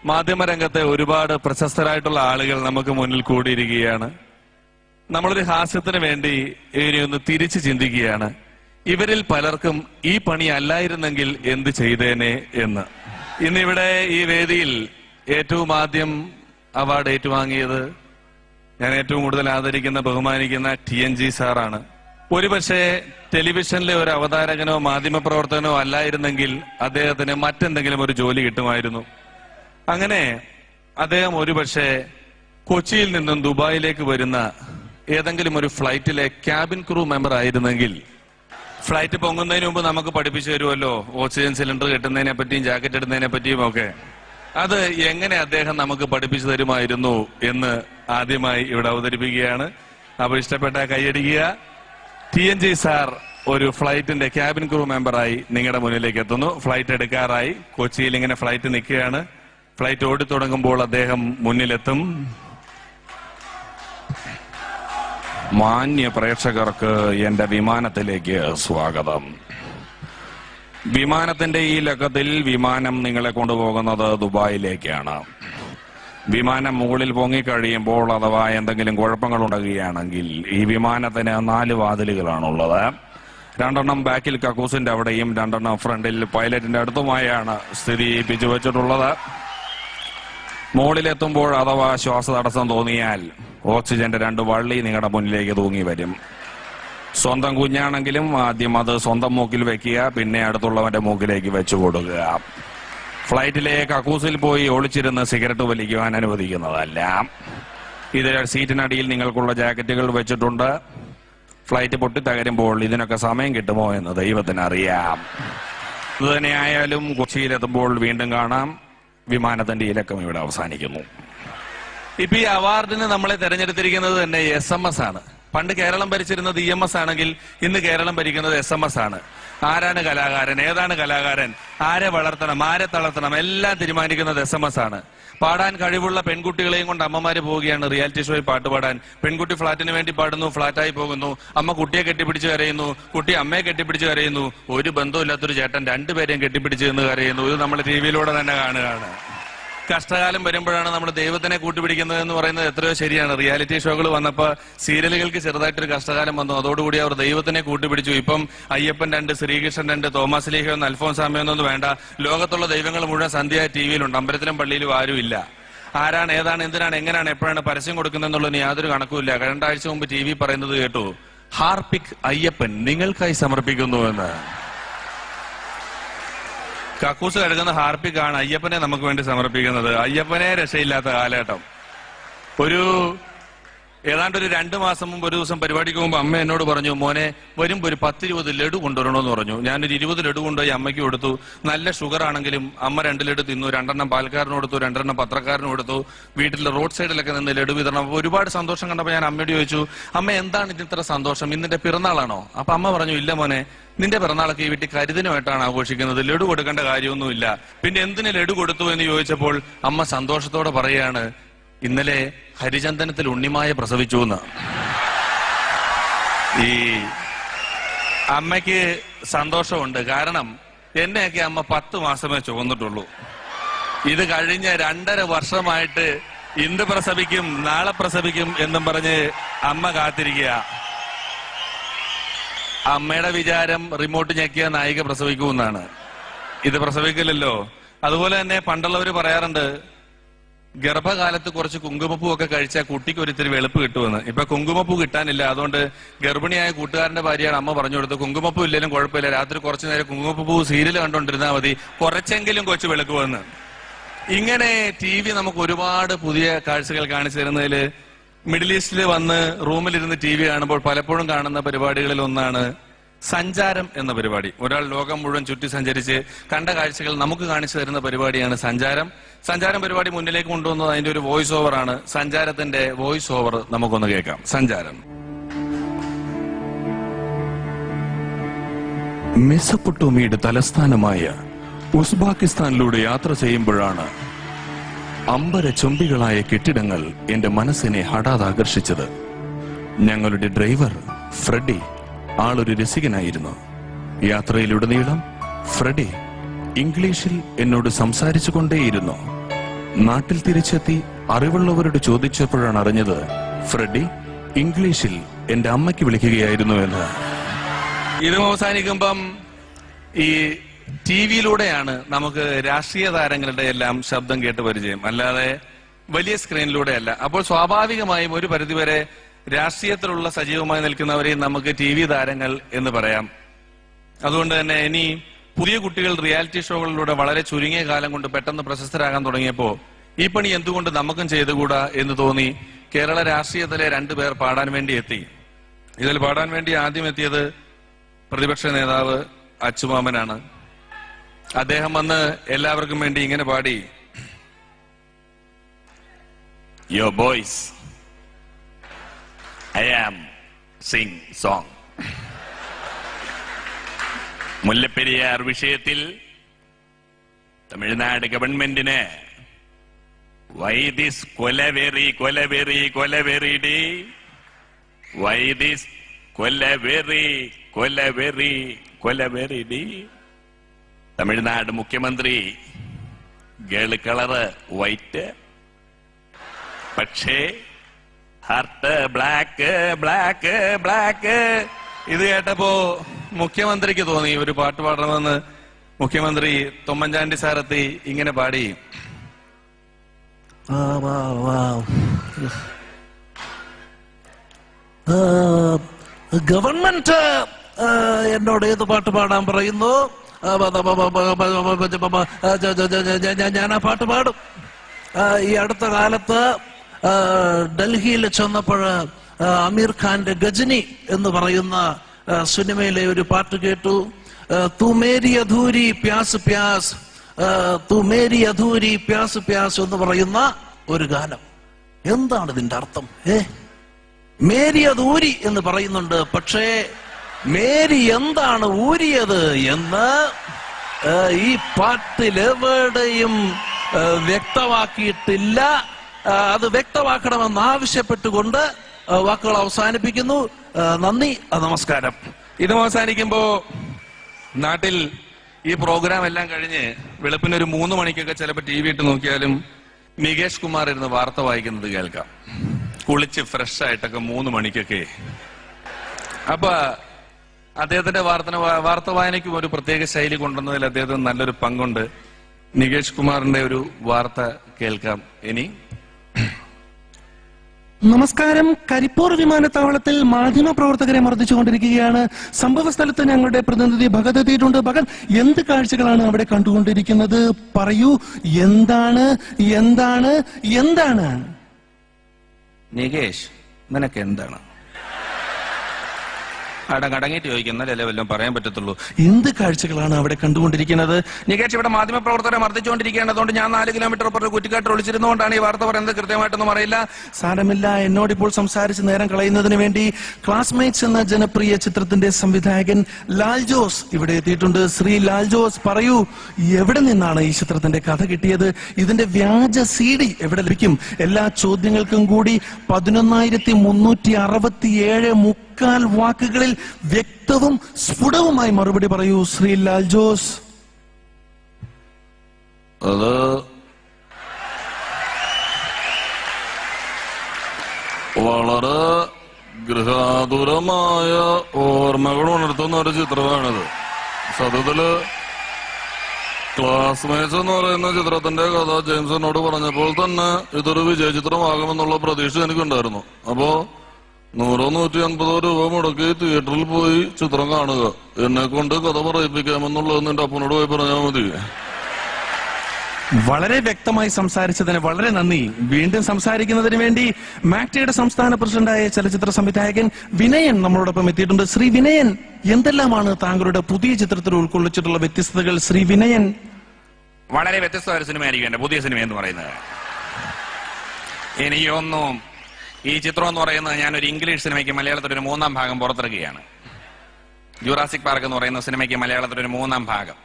മാധ്യമരംഗത്തെ ഒരുപാട് പ്രശസ്തരായിട്ടുള്ള ആളുകൾ നമുക്ക് മുന്നിൽ കൂടിയിരിക്കുകയാണ്. നമ്മളൊരു ഹാസ്യത്തിന് വേണ്ടി ഇവരെ ഒന്ന് തിരിച്ചു ചിന്തിക്കുകയാണ്. ഇവരിൽ പലർക്കും ഈ പണി അല്ലായിരുന്നെങ്കിൽ എന്ത് ചെയ്തേനെ എന്ന്. ഇന്നിവിടെ ഈ വേദിയിൽ ഏറ്റവും ആദ്യം അവാർഡ് ഏറ്റുവാങ്ങിയത് ഞാൻ ഏറ്റവും കൂടുതൽ ആദരിക്കുന്ന ബഹുമാനിക്കുന്ന TNG സാറാണ്. ഒരുപക്ഷെ ടെലിവിഷനിലെ ഒരു അവതാരകനോ മാധ്യമപ്രവർത്തകനോ അല്ലായിരുന്നെങ്കിൽ അദ്ദേഹത്തിന് മറ്റെന്തെങ്കിലും ഒരു ജോലി കിട്ടുമായിരുന്നു. അങ്ങനെ അദ്ദേഹം ഒരുപക്ഷെ കൊച്ചിയിൽ നിന്നും ദുബായിലേക്ക് വരുന്ന ഏതെങ്കിലും ഒരു ഫ്ലൈറ്റിലെ ക്യാബിൻ ക്രൂ മെമ്പർ ആയിരുന്നെങ്കിൽ, ഫ്ലൈറ്റ് പൊങ്ങുന്നതിന് മുമ്പ് നമുക്ക് പഠിപ്പിച്ചു തരുമല്ലോ ഓക്സിജൻ സിലിണ്ടർ കെട്ടുന്നതിനെ പറ്റിയും ജാക്കറ്റ് ഇടുന്നതിനെ പറ്റിയും ഒക്കെ. അത് എങ്ങനെ അദ്ദേഹം നമുക്ക് പഠിപ്പിച്ചു തരുമായിരുന്നു എന്ന് ആദ്യമായി ഇവിടെ അവതരിപ്പിക്കുകയാണ്. അപ്പൊ ഇഷ്ടപ്പെട്ട കൈയടിക്കുക. TNG സാർ ഒരു ഫ്ലൈറ്റിന്റെ ക്യാബിൻ ക്രൂ മെമ്പറായി നിങ്ങളുടെ മുന്നിലേക്ക് എത്തുന്നു. ഫ്ലൈറ്റ് എടുക്കാറായി. കൊച്ചിയിൽ ഇങ്ങനെ ഫ്ലൈറ്റ് നിൽക്കുകയാണ്. ഫ്ലൈറ്റ് ഓടി തുടങ്ങുമ്പോൾ അദ്ദേഹം മുന്നിലെത്തും. മാന്യ പ്രേക്ഷകർക്ക് എന്റെ വിമാനത്തിലേക്ക് സ്വാഗതം. വിമാനത്തിന്റെ ഈ ലക്കത്തിൽ വിമാനം നിങ്ങളെ കൊണ്ടുപോകുന്നത് ദുബായിലേക്കാണ്. വിമാനം മുകളിൽ പൊങ്ങിക്കഴിയുമ്പോൾ അഥവാ എന്തെങ്കിലും കുഴപ്പങ്ങൾ ഉണ്ടാകുകയാണെങ്കിൽ ഈ വിമാനത്തിന് 4 വാതിലുകളാണുള്ളത്. 2 ബാക്കിൽ കക്കൂസിന്റെ അവിടെയും 2 ഫ്രണ്ടിൽ പൈലറ്റിന്റെ അടുത്തുമായാണ് സ്ഥിതിപ്പിച്ചു വെച്ചിട്ടുള്ളത്. മുകളിലെത്തുമ്പോൾ അഥവാ ശ്വാസതടസ്സം തോന്നിയാൽ ഓക്സിജന്റെ 2 വള്ളി നിങ്ങളുടെ മുന്നിലേക്ക് തൂങ്ങി വരും. സ്വന്തം കുഞ്ഞാണെങ്കിലും ആദ്യം അത് സ്വന്തം മൂക്കിൽ വെക്കുക, പിന്നെ അടുത്തുള്ളവന്റെ മൂക്കിലേക്ക് വെച്ചു കൊടുക്കുക. ഫ്ലൈറ്റിലെ കക്കൂസിൽ പോയി ഒളിച്ചിരുന്ന് സിഗരറ്റ് വലിക്കുവാൻ അനുവദിക്കുന്നതല്ല. ഇതിൽ സീറ്റിനടിയിൽ നിങ്ങൾക്കുള്ള ജാക്കറ്റുകൾ വെച്ചിട്ടുണ്ട്. ഫ്ലൈറ്റ് പൊട്ടിത്തകരുമ്പോൾ ഇതിനൊക്കെ സമയം കിട്ടുമോ എന്ന് ദൈവത്തിന് അറിയാം. ഇത് തന്നെയായാലും കൊച്ചിയിലെത്തുമ്പോൾ വീണ്ടും കാണാം. വിമാനത്തിന്റെ ഇലക്കം ഇവിടെ അവസാനിക്കുന്നു. ഇപ്പൊ ഈ അവാർഡിന് നമ്മളെ തെരഞ്ഞെടുത്തിരിക്കുന്നത് തന്നെ SMS ആണ്. പണ്ട് കേരളം ഭരിച്ചിരുന്നത് EMS ആണെങ്കിൽ ഇന്ന് കേരളം ഭരിക്കുന്നത് SMS ആണ്. ആരാണ് കലാകാരൻ, ഏതാണ് കലാകാരൻ, ആരെ വളർത്തണം, ആരെ തളർത്തണം, എല്ലാം തീരുമാനിക്കുന്നത് SMS ആണ്. പാടാൻ കഴിവുള്ള പെൺകുട്ടികളെയും കൊണ്ട് അമ്മമാര് പോവുകയാണ് റിയാലിറ്റി ഷോയിൽ പാട്ടുപാടാൻ. പെൺകുട്ടി ഫ്ളാറ്റിന് വേണ്ടി പാടുന്നു, ഫ്ളാറ്റായി പോകുന്നു. അമ്മ കുട്ടിയെ കെട്ടിപ്പിടിച്ച് കരയുന്നു, കുട്ടി അമ്മയെ കെട്ടിപ്പിടിച്ച് കരയുന്നു. ഒരു ബന്ധമില്ലാത്തൊരു ചേട്ടൻ 2 പേരെയും കെട്ടിപ്പിടിച്ച് നിന്ന് കരയുന്നു. ഇത് നമ്മൾ TV യിലൂടെ തന്നെ കാണുകയാണ്. കഷ്ടകാലം വരുമ്പോഴാണ് നമ്മൾ ദൈവത്തിനെ കൂട്ടുപിടിക്കുന്നത് എന്ന് പറയുന്നത് എത്രയോ ശരിയാണ്. റിയാലിറ്റി ഷോകൾ വന്നപ്പോൾ സീരിയലുകൾക്ക് ചെറുതായിട്ടൊരു കഷ്ടകാലം വന്നു. അതോടുകൂടി അവർ ദൈവത്തിനെ കൂട്ടുപിടിച്ചു. ഇപ്പം അയ്യപ്പൻ 2, ശ്രീകൃഷ്ണൻ 2, തോമസ് ലീഹ 1, അൽഫോൻസാമയൊന്നും വേണ്ട. ലോകത്തുള്ള ദൈവങ്ങൾ മുഴുവൻ സന്ധ്യയായ TV-യിലുണ്ട്. അമ്പലത്തിലും പള്ളിയിലും ആരുമില്ല. ആരാണ്, ഏതാണ്, എന്തിനാണ്, എങ്ങനെയാണ്, എപ്പോഴാണ് പരസ്യം കൊടുക്കുന്നതെന്നുള്ളതിന് യാതൊരു കണക്കുമില്ല. 2 ആഴ്ച മുമ്പ് TV പറയുന്നത് കേട്ടു, ഹാർപിക് അയ്യപ്പൻ നിങ്ങൾക്കായി സമർപ്പിക്കുന്നുവെന്ന്. കക്കൂസ് കഴുകുന്ന ഹാർപ്പിക്കാണ് അയ്യപ്പനെ നമുക്ക് വേണ്ടി സമർപ്പിക്കുന്നത്. അയ്യപ്പനെ രക്ഷയില്ലാത്ത കാലഘട്ടം. ഏതാണ്ട് ഒരു 2 മാസം മുമ്പ് ഒരു ദിവസം പരിപാടിക്ക് മുമ്പ് അമ്മ എന്നോട് പറഞ്ഞു, മോനെ വരുമ്പോ ഒരു 10-20 ലഡു കൊണ്ടുവരണമെന്ന് പറഞ്ഞു. ഞാനൊരു 20 ലഡു കൊണ്ടുപോയി അമ്മയ്ക്ക് കൊടുത്തു. നല്ല ഷുഗർ ആണെങ്കിലും അമ്മ 2 ലഡു തിന്നു. 2 പാൽക്കാരന് കൊടുത്തു, 2 പത്രക്കാരന് കൊടുത്തു. വീട്ടിലെ റോഡ് സൈഡിലൊക്കെ നിന്ന് ലഡു വിതരണം. അപ്പൊ ഒരുപാട് സന്തോഷം കണ്ടപ്പോൾ ഞാൻ അമ്മയോട് ചോദിച്ചു, അമ്മ എന്താണ് ഇതിത്ര സന്തോഷം, ഇന്നിന്റെ പിറന്നാളാണോ? അപ്പൊ അമ്മ പറഞ്ഞു, ഇല്ല മോനെ, നിന്റെ പിറന്നാളൊക്കെ ഈ വീട്ടിൽ കരുതിനുമായിട്ടാണ് ആഘോഷിക്കുന്നത്, ലഡു കൊടുക്കേണ്ട കാര്യമൊന്നുമില്ല. പിന്നെ എന്തിന് ലഡു കൊടുത്തു എന്ന് ചോദിച്ചപ്പോൾ അമ്മ സന്തോഷത്തോടെ പറയാണ്, ഇന്നലെ ഹരിചന്ദനത്തിൽ ഉണ്ണിമായ പ്രസവിച്ചു എന്ന്. ഈ അമ്മയ്ക്ക് സന്തോഷമുണ്ട്. കാരണം എന്നെയൊക്കെ അമ്മ 10 മാസമേ ചുമന്നിട്ടുള്ളൂ. ഇത് കഴിഞ്ഞ 2.5 വർഷമായിട്ട് ഇന്ന് പ്രസവിക്കും, നാളെ പ്രസവിക്കും എന്നും പറഞ്ഞ് അമ്മ കാത്തിരിക്കുക. അമ്മയുടെ വിചാരം റിമോട്ട് ഞെക്കിയ നായിക പ്രസവിക്കുമെന്നാണ്. ഇത് പ്രസവിക്കില്ലല്ലോ. അതുപോലെ തന്നെ പണ്ടുള്ളവര് പറയാറുണ്ട്, ഗർഭകാലത്ത് കുറച്ച് കുങ്കുമപ്പൂ ഒക്കെ കഴിച്ചാൽ കുട്ടിക്ക് ഒരിത്തിരി വെളുപ്പ് കിട്ടുമെന്ന്. ഇപ്പൊ കുങ്കുമപ്പൂ കിട്ടാനില്ല. അതുകൊണ്ട് ഗർഭിണിയായ കൂട്ടുകാരന്റെ ഭാര്യയാണ് അമ്മ പറഞ്ഞു കൊടുത്തത്, കുങ്കുമപ്പൂ ഇല്ലെങ്കിലും കുഴപ്പമില്ല, രാത്രി കുറച്ചു നേരം കുങ്കുമപ്പൂ സീരിയൽ കണ്ടോണ്ടിരുന്നാൽ മതി, കുറച്ചെങ്കിലും കൊച്ചു വെളുക്കുമെന്ന്. ഇങ്ങനെ TV നമുക്ക് ഒരുപാട് പുതിയ കാഴ്ചകൾ കാണിച്ചു തരുന്നതിൽ മിഡിൽ ഈസ്റ്റിൽ വന്ന് റൂമിലിരുന്ന് TV കാണുമ്പോൾ പലപ്പോഴും കാണുന്ന പരിപാടികളിൽ ഒന്നാണ് സഞ്ചാരം എന്ന പരിപാടി. ഒരാൾ ലോകം മുഴുവൻ ചുറ്റി സഞ്ചരിച്ച് കണ്ട കാഴ്ചകൾ നമുക്ക് കാണിച്ചു തരുന്ന പരിപാടിയാണ് സഞ്ചാരം. സഞ്ചാരം പരിപാടി മുന്നിലേക്ക് കൊണ്ടുവന്നത് അതിന്റെ ഒരു വോയിസ് ഓവർ ആണ്. സഞ്ചാരത്തിന്റെ വോയിസ് ഓവർ നമുക്കൊന്ന് കേൾക്കാം. സഞ്ചാരം. മെസപ്പൊട്ടോമിയയുടെ തലസ്ഥാനമായ ഉസ്ബാക്കിസ്ഥാനിലൂടെ യാത്ര ചെയ്യുമ്പോഴാണ് അമ്പര ചുംബികളായ കെട്ടിടങ്ങൾ എന്റെ മനസ്സിനെ ഹഠാത് ആകർഷിച്ചത്. ഞങ്ങളുടെ ഡ്രൈവർ ഫ്രെഡി ആളൊരു രസികനായിരുന്നു. യാത്രയിലുടനീളം ഫ്രെഡി ഇംഗ്ലീഷിൽ എന്നോട് സംസാരിച്ചു കൊണ്ടേയിരുന്നു. നാട്ടിൽ തിരിച്ചെത്തി അറിവുള്ളവരോട് ചോദിച്ചപ്പോഴാണ് അറിഞ്ഞത് ഫ്രെഡി ഇംഗ്ലീഷിൽ എന്റെ അമ്മയ്ക്ക് വിളിക്കുകയായിരുന്നു എന്ന്. ഇതും അവസാനിക്കുമ്പം ഈ ടിവിയിലൂടെയാണ് നമുക്ക് രാഷ്ട്രീയ താരങ്ങളുടെ എല്ലാം ശബ്ദം കേട്ട് പരിചയം, അല്ലാതെ വലിയ സ്ക്രീനിലൂടെയല്ല. അപ്പോൾ സ്വാഭാവികമായും ഒരു പരിധിവരെ രാഷ്ട്രീയത്തിലുള്ള സജീവമായി നിൽക്കുന്നവരെയും നമുക്ക് ടി താരങ്ങൾ എന്ന് പറയാം. അതുകൊണ്ട് തന്നെ ഇനി പുതിയ കുട്ടികൾ റിയാലിറ്റി ഷോകളിലൂടെ വളരെ ചുരുങ്ങിയ കാലം കൊണ്ട് പെട്ടെന്ന് പ്രശസ്തരാകാൻ തുടങ്ങിയപ്പോ ഈ പണി എന്തുകൊണ്ട് നമുക്കും ചെയ്തുകൂടാ എന്ന് തോന്നി കേരള രാഷ്ട്രീയത്തിലെ 2 പേർ പാടാൻ വേണ്ടി എത്തി. ഇതിൽ പാടാൻ വേണ്ടി ആദ്യം എത്തിയത് പ്രതിപക്ഷ നേതാവ് അച്ചുമാമനാണ്. അദ്ദേഹം വന്ന് എല്ലാവർക്കും വേണ്ടി ഇങ്ങനെ പാടി, yo boys, I am sing song. Mullaperiyar വിഷയത്തിൽ തമിഴ്നാട് ഗവൺമെന്റിന് why this kolaveri kolaveri kolaveri di, why this kolaveri kolaveri kolaveri di. Tamil Nadu മുഖ്യമന്ത്രി ഗേൾ കളറ് വൈറ്റ്, പക്ഷേ ഹാർട്ട് ബ്ലാക്ക് ബ്ലാക്ക് ബ്ലാക്ക്. ഇത് കേട്ടപ്പോ മുഖ്യമന്ത്രിക്ക് തോന്നി ഒരു പാട്ട് പാടണമെന്ന്. മുഖ്യമന്ത്രി തൊമ്മൻചാണ്ടി സാറെത്തി ഇങ്ങനെ പാടി, ഗവൺമെന്റ് എന്നോട് ഏത് പാട്ട് പാടാൻ പറയുന്നു, ഞാൻ ആ പാട്ട് പാടും. ഈ അടുത്ത കാലത്ത് ഡൽഹിയിൽ ചെന്നപ്പോൾ അമീർ ഖാന്റെ ഗജനി എന്ന് പറയുന്ന സിനിമയിലെ ഒരു പാട്ട് കേട്ടു. തൂ മേരി അധൂരി പ്യാസ് പ്യാസ്, തൂ മേരി അധൂരി പ്യാസ് പ്യാസ് എന്ന് പറയുന്ന ഒരു ഗാനം. എന്താണ് ഇതിന്റെ അർത്ഥം? മേരി അധൂരി എന്ന് പറയുന്നുണ്ട്, പക്ഷേ മേരി എന്താണ് ഊരിയത് എന്ന് ഈ പാട്ടിലെവിടെയും വ്യക്തമാക്കിയിട്ടില്ല. അത് വ്യക്തമാക്കണമെന്ന് ആവശ്യപ്പെട്ടുകൊണ്ട് വാക്കുകൾ അവസാനിപ്പിക്കുന്നു. നന്ദി, നമസ്കാരം. ഇതും അവസാനിക്കുമ്പോ നാട്ടിൽ ഈ പ്രോഗ്രാം എല്ലാം കഴിഞ്ഞ് വെളുപ്പിനൊരു 3 മണിക്കൊക്കെ ചിലപ്പോൾ ടി വി ഇട്ട് നോക്കിയാലും നികേഷ് കുമാർ ഇരുന്ന് വാർത്ത വായിക്കുന്നത് കേൾക്കാം. കുളിച്ച് ഫ്രഷ് ആയിട്ടൊക്കെ 3 മണിക്കൊക്കെ. അപ്പൊ അദ്ദേഹത്തിന്റെ വാർത്ത വായനയ്ക്കും ഒരു പ്രത്യേക ശൈലി കൊണ്ടുവന്നതിൽ അദ്ദേഹത്തിന് നല്ലൊരു പങ്കുണ്ട്. നികേഷ് കുമാറിന്റെ ഒരു വാർത്ത കേൾക്കാം ഇനി. നമസ്കാരം. കരിപ്പൂർ വിമാനത്താവളത്തിൽ മാധ്യമപ്രവർത്തകരെ മർദ്ദിച്ചുകൊണ്ടിരിക്കുകയാണ്. സംഭവ സ്ഥലത്ത് ഞങ്ങളുടെ പ്രതിനിധി ഭഗത് എത്തിയിട്ടുണ്ട്. ഭഗത്, എന്ത് കാഴ്ചകളാണ് അവിടെ കണ്ടുകൊണ്ടിരിക്കുന്നത്? പറയൂ, എന്താണ് എന്താണ് എന്താണ്? നികേഷ്, നിനക്ക് എന്താണ്? അടങ്ങിയിട്ട് ചോദിക്കുന്നല്ലേ വല്ലതും പറയാൻ പറ്റത്തുള്ളൂ. എന്ത് കാഴ്ചകളാണ് അവിടെ കണ്ടുകൊണ്ടിരിക്കുന്നത്? നികേഷ്, ഇവിടെ മാധ്യമപ്രവർത്തകരെ മർദ്ദിച്ചുകൊണ്ടിരിക്കുകയാണ്. അതുകൊണ്ട് ഞാൻ 4 കിലോമീറ്റർ അപ്പുറം കുറ്റിക്കാട്ട് ഒളിച്ചിരുന്നുകൊണ്ടാണ് ഈ വാർത്ത പറയുന്നത്. കൃത്യമായിട്ടൊന്നും അറിയില്ല. സാരമില്ല, എന്നോടിപ്പോൾ സംസാരിച്ച് നേരം കളയുന്നതിന് വേണ്ടി ക്ലാസ്മേറ്റ്സ് എന്ന ജനപ്രിയ ചിത്രത്തിന്റെ സംവിധായകൻ ലാൽ ജോസ് ഇവിടെ എത്തിയിട്ടുണ്ട്. ശ്രീ ലാൽ ജോസ്, പറയൂ, എവിടെ നിന്നാണ് ഈ ചിത്രത്തിന്റെ കഥ കിട്ടിയത്? ഇതിന്റെ വ്യാജ CD എവിടെ ലഭിക്കും? എല്ലാ ചോദ്യങ്ങൾക്കും കൂടി 11,367 മുക്കാൽ വാക്കുകളിൽ വ്യക്തവും സ്ഫുടവുമായി മറുപടി പറയൂ ശ്രീ ലാൽ ജോസ്. അത് വളരെ ഗൃഹാതുരമായ ഓർമ്മകൾ ഉണർത്തുന്ന ഒരു ചിത്രമാണിത്. സത്യത്തില് ക്ലാസ്മേറ്റ്സ് എന്ന് പറയുന്ന ചിത്രത്തിന്റെ കഥ ജെയിംസ് എന്നോട് പറഞ്ഞപ്പോൾ തന്നെ ഇതൊരു വിജയ ചിത്രമാകുമെന്നുള്ള പ്രതീക്ഷ എനിക്കുണ്ടായിരുന്നു. അപ്പോ 100-150 രൂപ മുടക്കി തിയേറ്ററിൽ പോയി ചിത്രം കാണുക, എന്നെ കൊണ്ട് കഥ പറയിപ്പിക്കാമെന്നുള്ളത് നിന്റെ അപ്പനോട് പോയി പറഞ്ഞാൽ മതി. വളരെ വ്യക്തമായി സംസാരിച്ചതിന് വളരെ നന്ദി. വീണ്ടും സംസാരിക്കുന്നതിന് വേണ്ടി മാക്ടയുടെ സംസ്ഥാന പ്രസിഡന്റായ ചലച്ചിത്ര സംവിധായകൻ വിനയൻ നമ്മളോടൊപ്പം എത്തിയിട്ടുണ്ട്. ശ്രീ വിനയൻ, എന്തെല്ലാമാണ് താങ്കളുടെ പുതിയ ചിത്രത്തിൽ ഉൾക്കൊള്ളിച്ചിട്ടുള്ള വ്യത്യസ്തതകൾ? ശ്രീ വിനയൻ. വളരെ വ്യത്യസ്തമായ സിനിമയായിരിക്കും എന്റെ പുതിയ സിനിമ എന്ന് പറയുന്നത്. എനിക്കൊന്നും ഈ ചിത്രം എന്ന് പറയുന്നത് ഞാനൊരു ഇംഗ്ലീഷ് സിനിമയ്ക്ക് മലയാളത്തിൽ ഒരു 3-ാം ഭാഗം പുറത്തിറക്കുകയാണ്. ജുറാസിക് പാർക്ക് എന്ന് പറയുന്ന സിനിമയ്ക്ക് മലയാളത്തിൽ ഒരു 3-ാം ഭാഗം.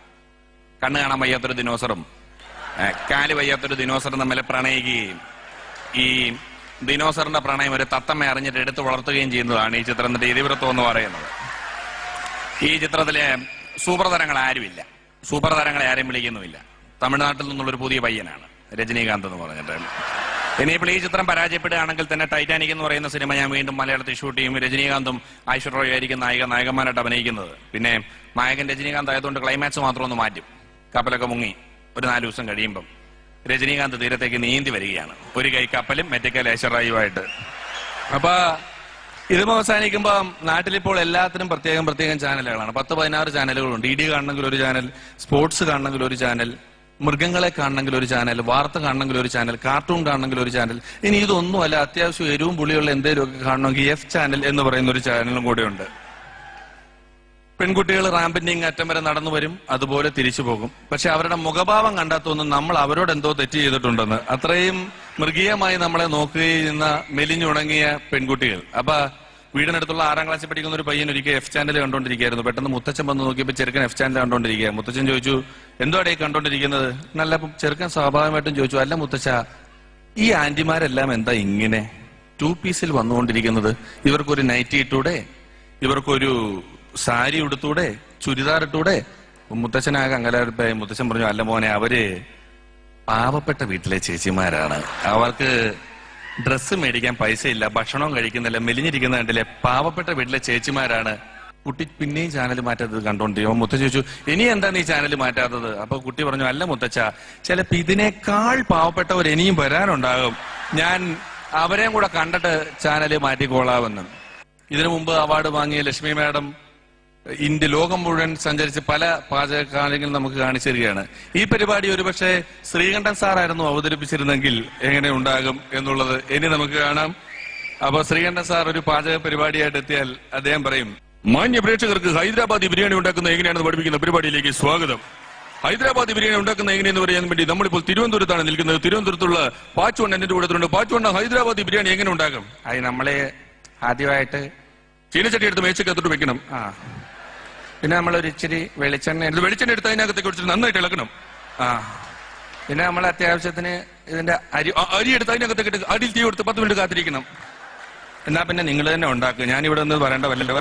കണ്ണ് കാണാൻ വയ്യാത്തൊരു ദിനോസറും കാല് വയ്യാത്തൊരു ദിനോസറും തമ്മിൽ പ്രണയിക്കുകയും ഈ ദിനോസറിന്റെ പ്രണയം ഒരു തത്തമ്മ അറിഞ്ഞിട്ട് എടുത്ത് വളർത്തുകയും ചെയ്യുന്നതാണ് ഈ ചിത്രത്തിന്റെ ഇതിവൃത്തം എന്ന് പറയുന്നത്. ഈ ചിത്രത്തിലെ സൂപ്രതരങ്ങൾ ആരുമില്ല. സൂപ്പർ താരങ്ങളെ ആരെയും വിളിക്കുന്നുമില്ല. തമിഴ്നാട്ടിൽ നിന്നുള്ളൊരു പുതിയ പയ്യനാണ് രജനീകാന്ത് എന്ന് പറഞ്ഞിട്ട്. ഇനിയിപ്പോൾ ഈ ചിത്രം പരാജയപ്പെടുകയാണെങ്കിൽ തന്നെ ടൈറ്റാനിക് എന്ന് പറയുന്ന സിനിമ ഞാൻ വീണ്ടും മലയാളത്തിൽ ഷൂട്ട് ചെയ്യും. രജനീകാന്തും ഐശ്വര്യ റോയും ആയിരിക്കും നായകന്മാരായിട്ട് അഭിനയിക്കുന്നത്. പിന്നെ നായകൻ രജനീകാന്ത് ആയതുകൊണ്ട് ക്ലൈമാക്സ് മാത്രം ഒന്ന് മാറ്റും. കപ്പലൊക്കെ മുങ്ങി ഒരു 4 ദിവസം കഴിയുമ്പം രജനീകാന്ത് തീരത്തേക്ക് നീന്തി വരികയാണ്, ഒരു കൈ കപ്പലും മറ്റേ കൈ ഐശ്വര്യയുമായിട്ട്. അപ്പൊ ഇതും അവസാനിക്കുമ്പോൾ നാട്ടിലിപ്പോൾ എല്ലാത്തിനും പ്രത്യേകം ചാനലുകളാണ്. 10-16 ചാനലുകളുണ്ട്. ഇ ഡി കാണണമെങ്കിൽ ഒരു ചാനൽ, സ്പോർട്സ് കാണണമെങ്കിൽ ഒരു ചാനൽ, മൃഗങ്ങളെ കാണണമെങ്കിൽ ഒരു ചാനൽ, വാർത്ത കാണണമെങ്കിൽ ഒരു ചാനൽ, കാർട്ടൂൺ കാണണമെങ്കിൽ ഒരു ചാനൽ. ഇനി ഇതൊന്നുമല്ല, അത്യാവശ്യം എരിവും പുളിയുള്ള എന്തെങ്കിലുമൊക്കെ കാണണമെങ്കിൽ F ചാനൽ എന്ന് പറയുന്ന ഒരു ചാനലും കൂടെ ഉണ്ട്. പെൺകുട്ടികൾ റാമ്പിന്റെയും അറ്റം വരെ നടന്നു വരും, അതുപോലെ തിരിച്ചു പോകും. പക്ഷെ അവരുടെ മുഖഭാവം കണ്ടാൽ തോന്നും നമ്മൾ അവരോട് എന്തോ തെറ്റ് ചെയ്തിട്ടുണ്ടെന്ന്. അത്രയും മൃഗീയമായി നമ്മളെ നോക്കുകയുന്ന മെലിഞ്ഞുണങ്ങിയ പെൺകുട്ടികൾ. അപ്പൊ വീടിനടുത്തുള്ള 6ാം ക്ലാസ്സിൽ പഠിക്കുന്ന ഒരു പയ്യൻ ഒരിക്കൽ F ചാനൽ കണ്ടോണ്ടിരിക്കുകയായിരുന്നു. പെട്ടെന്ന് മുത്തച്ഛൻ വന്ന് നോക്കിയപ്പോൾ ചെറുക്കൻ F ചാനൽ കണ്ടോണ്ടിരിക്കുക. മുത്തച്ഛൻ ചോദിച്ചു, എന്തുവാടേ കണ്ടോണ്ടിരിക്കുന്നത്? നല്ല ചെറുക്കൻ സ്വാഭാവികമായിട്ടും ചോദിച്ചു, അല്ല മുത്തച്ഛ, ഈ ആന്റിമാരെല്ലാം എന്താ ഇങ്ങനെ 2 പീസിൽ വന്നുകൊണ്ടിരിക്കുന്നത്? ഇവർക്കൊരു നൈറ്റി ഇട്ടൂടെ? ഇവർക്കൊരു സാരി ഉടുത്തൂടെ? ചുരിദാർ ഇട്ടൂടെ? മുത്തച്ഛനാകെ അങ്ങലാരിപ്പായി. മുത്തച്ഛൻ പറഞ്ഞു, അല്ല മോനെ, അവര് പാവപ്പെട്ട വീട്ടിലെ ചേച്ചിമാരാണ്. അവർക്ക് ഡ്രസ്സ് മേടിക്കാൻ പൈസ ഇല്ല, ഭക്ഷണവും കഴിക്കുന്നില്ല, മെലിഞ്ഞിരിക്കുന്ന കണ്ടില്ലേ, പാവപ്പെട്ട വീട്ടിലെ ചേച്ചിമാരാണ്. കുട്ടി പിന്നെയും ചാനൽ മാറ്റാത്തത് കണ്ടോണ്ടിരിക്കും. മുത്തച്ഛ ചോദിച്ചു, ഇനി എന്താ നീ ചാനൽ മാറ്റാത്തത്? അപ്പൊ കുട്ടി പറഞ്ഞു, അല്ല മുത്തച്ഛ, ചിലപ്പോ ഇതിനേക്കാൾ പാവപ്പെട്ടവർ ഇനിയും വരാനുണ്ടാകും, ഞാൻ അവരെയും കൂടെ കണ്ടിട്ട് ചാനൽ മാറ്റിക്കോളാമെന്നും. ഇതിനു മുമ്പ് അവാർഡ് വാങ്ങിയ ലക്ഷ്മി മാഡം ഇന്ത്യ ലോകം മുഴുവൻ സഞ്ചരിച്ച് പല പാചകക്കാര്യങ്ങൾ നമുക്ക് കാണിച്ചു തരികയാണ്. ഈ പരിപാടി ഒരുപക്ഷെ ശ്രീകണ്ഠൻ സാറായിരുന്നു അവതരിപ്പിച്ചിരുന്നെങ്കിൽ എങ്ങനെ ഉണ്ടാകും എന്നുള്ളത് ഇനി നമുക്ക് കാണാം. അപ്പൊ ശ്രീകണ്ഠൻ സാർ ഒരു പാചക പരിപാടിയായിട്ട് എത്തിയാൽ അദ്ദേഹം പറയും, മാന്യ പ്രേക്ഷകർക്ക് ഹൈദരാബാദി ബിരിയാണി ഉണ്ടാക്കുന്ന എങ്ങനെയാണെന്ന് പഠിപ്പിക്കുന്ന പരിപാടിയിലേക്ക് സ്വാഗതം. ഹൈദരാബാദി ബിരിയാണി ഉണ്ടാക്കുന്ന എങ്ങനെയെന്ന് പറയാൻ വേണ്ടി നമ്മളിപ്പോൾ തിരുവനന്തപുരത്താണ് നിൽക്കുന്നത്. തിരുവനന്തപുരത്തുള്ള പാച്ചുവണ്ണ എന്റെ കൂടെ പാച്ചുവണ്ണ ഹൈദരാബാദി ബിരിയാണി എങ്ങനെ ഉണ്ടാകും? അത് നമ്മളെ ആദ്യമായിട്ട് ചീനച്ചട്ടി എടുത്ത് മേച്ചക്കകത്തോട്ട് വെക്കണം. പിന്നെ നമ്മളൊരു ഇച്ചിരി വെളിച്ചെണ്ണ എടുത്ത് അതിനകത്തേക്ക് കുറിച്ച് നന്നായിട്ട് ഇളക്കണം. പിന്നെ നമ്മൾ അത്യാവശ്യത്തിന് ഇതിന്റെ അരി എടുത്ത് അതിനകത്തേക്ക് അടിയിൽ തീ കൊടുത്ത് 10 മിനിറ്റ് കാത്തിരിക്കണം. എന്നാ പിന്നെ നിങ്ങൾ തന്നെ ഉണ്ടാക്കുക, ഞാനിവിടെ നിന്ന് പറയേണ്ട വല്ലല്ലോ.